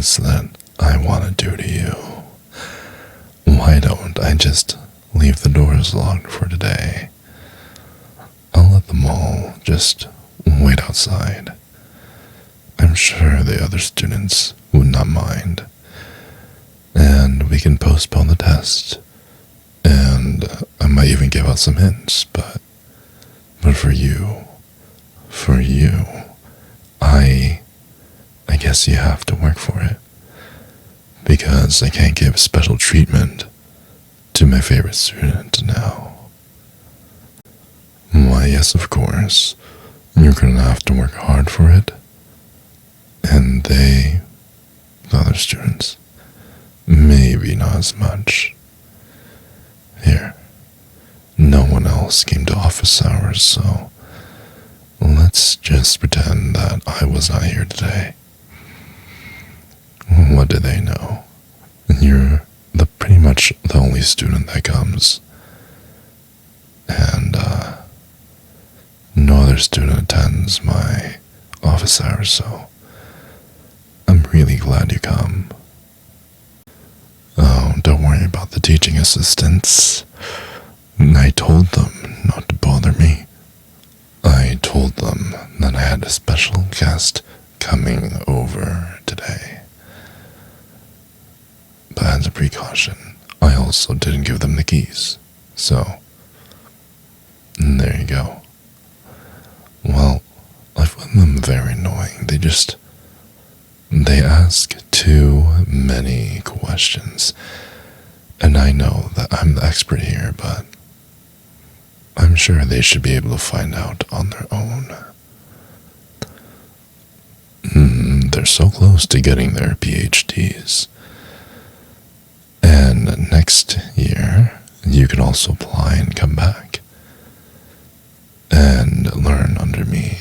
things that I want to do to you. Why don't I just leave the doors locked for today? I'll let them all just wait outside. I'm sure the other students would not mind. And we can postpone the test. And I might even give out some hints, but for you, I guess you have to work for it. Because I can't give special treatment to my favorite student now. Why, yes, of course. You're gonna have to work hard for it. And the other students, maybe not as much. Here, no one else came to office hours, so let's just pretend that I was not here today. What do they know? You're pretty much the only student that comes. And, no other student attends my office hours, so I'm really glad you come. Oh, don't worry about the teaching assistants. I told them not to bother me. I told them that I had a special guest coming over today. But as a precaution, I also didn't give them the keys. So, there you go. Well, I find them very annoying. They ask too many questions. And I know that I'm the expert here, but I'm sure they should be able to find out on their own. They're so close to getting their PhDs. And next year, you can also apply and come back and learn under me.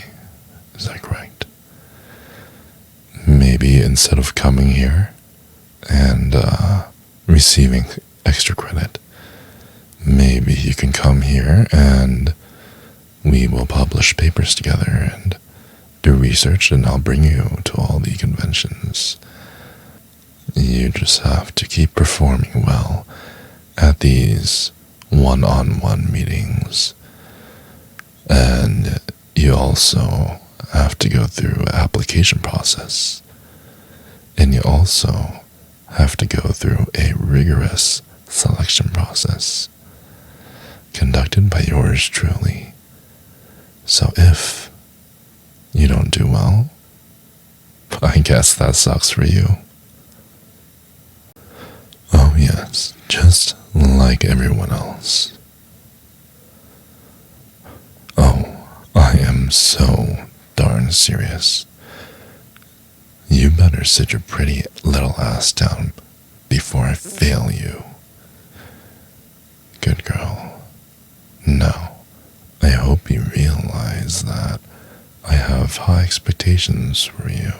Is that correct? Maybe instead of coming here and receiving extra credit, maybe you can come here and we will publish papers together and do research, and I'll bring you to all the conventions. You just have to keep performing well at these one-on-one meetings. And you also have to go through an application process. And you also have to go through a rigorous selection process conducted by yours truly. So if you don't do well, I guess that sucks for you. Oh yes, just like everyone else. Oh, I am so darn serious. You better sit your pretty little ass down before I fail you. Good girl. Now, I hope you realize that I have high expectations for you.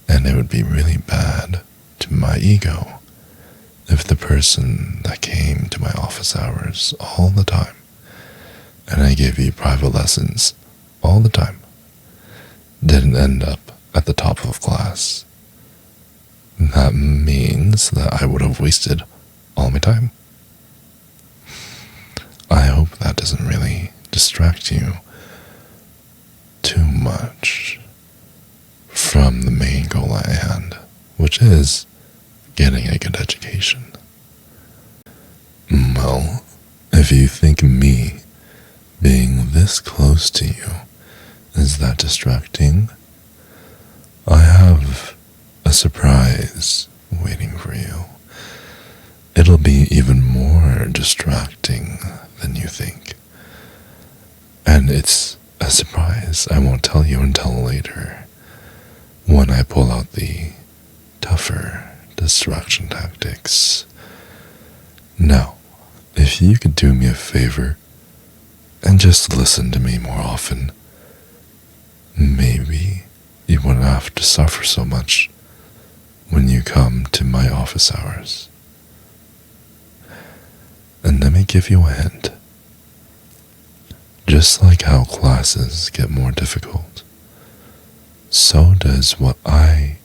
And it would be really bad to my ego if the person that came to my office hours all the time, and I gave you private lessons all the time, didn't end up at the top of class. That means that I would have wasted all my time. I hope that doesn't really distract you too much from the main goal at hand, which is getting a good education. Well, if you think me being this close to you is that distracting, I have a surprise waiting for you. It'll be even more distracting than you think. And it's a surprise I won't tell you until later, when I pull out the tougher distraction tactics. Now, if you could do me a favor and just listen to me more often, maybe you wouldn't have to suffer so much when you come to my office hours. And let me give you a hint. Just like how classes get more difficult, so does what I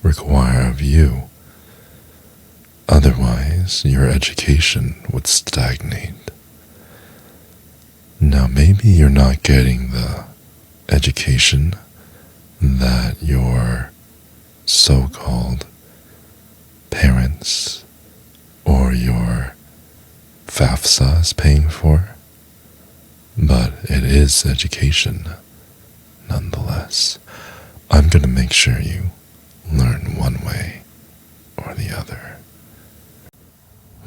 require of you. Otherwise, your education would stagnate. Now, maybe you're not getting the education that your so-called parents or your FAFSA is paying for, but it is education nonetheless. I'm going to make sure you learn one way or the other.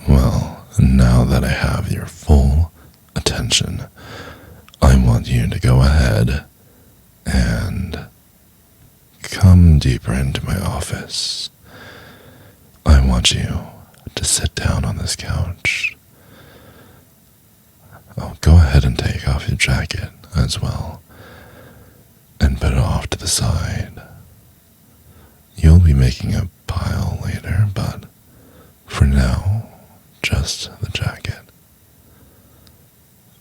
Well, now that I have your full attention, I want you to go ahead and come deeper into my office. I want you to sit down on this couch. Oh, go ahead and take off your jacket as well and put it off to the side. You'll be making a pile later, but for now, just the jacket.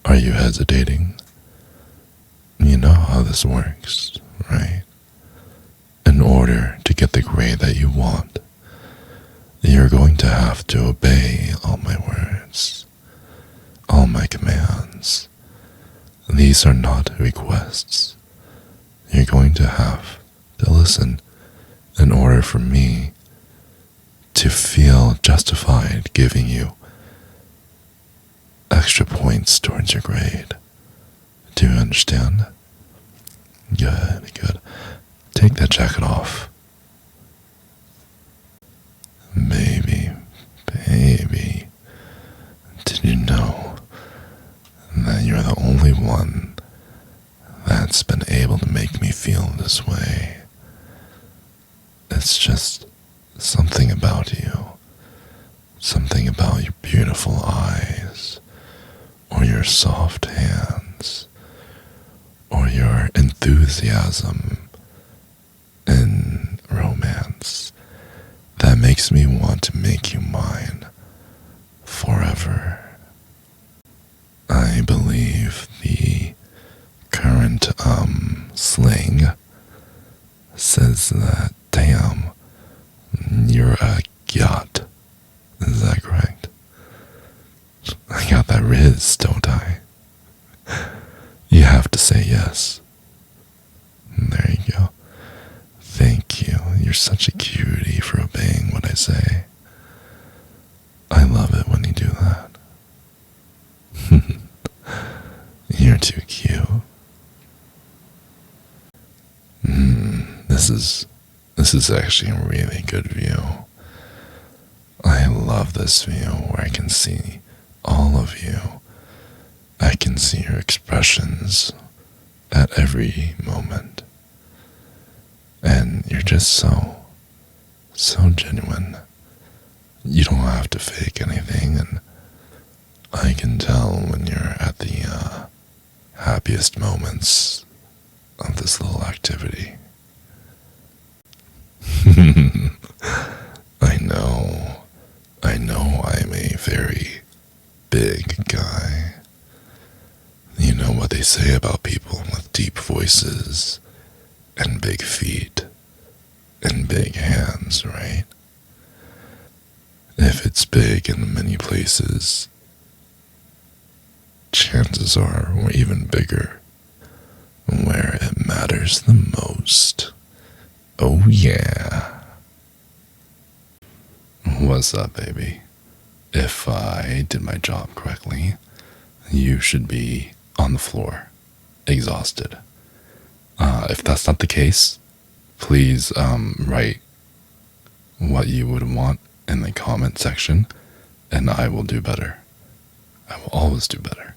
Are you hesitating? You know how this works, right? In order to get the grade that you want, you're going to have to obey all my words, all my commands. These are not requests. You're going to have to listen in order for me to feel justified giving you extra points towards your grade. Do you understand? Good, good. Take that jacket off. Baby, did you know that you're the only one that's been able to make me feel this way? It's just something about you, something about your beautiful eyes, or your soft hands, or your enthusiasm in romance that makes me want to make you mine forever. I believe the current slang says that, damn, you're a yacht. Is that correct? I got that riz, don't I? You have to say yes. There you go. Thank you. You're such a cutie for obeying what I say. I love it when you do that. You're too cute. This is actually a really good view. I love this view where I can see all of you. I can see your expressions at every moment. And you're just so genuine. You don't have to fake anything, and I can tell when you're at the happiest moments of this little activity. I know I'm a very big guy. You know what they say about people with deep voices and big feet and big hands, right? If it's big in many places, chances are we're even bigger where it matters the most. Oh yeah. What's up, baby? If I did my job correctly, you should be on the floor, exhausted. If that's not the case, please write what you would want in the comment section, and I will do better. I will always do better.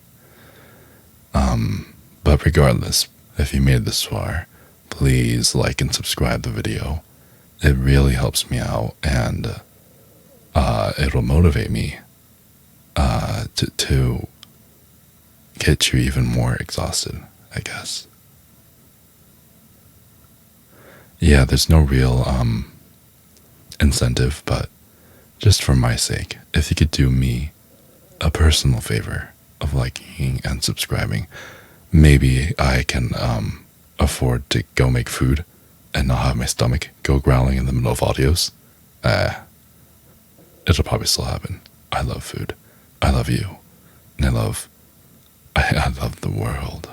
But regardless, if you made this far, please like and subscribe the video. It really helps me out, and it'll motivate me to get you even more exhausted, I guess. Yeah, there's no real incentive, but just for my sake, if you could do me a personal favor of liking and subscribing, maybe I can afford to go make food and not have my stomach go growling in the middle of audios, it'll probably still happen. I love food. I love you. And I love the world.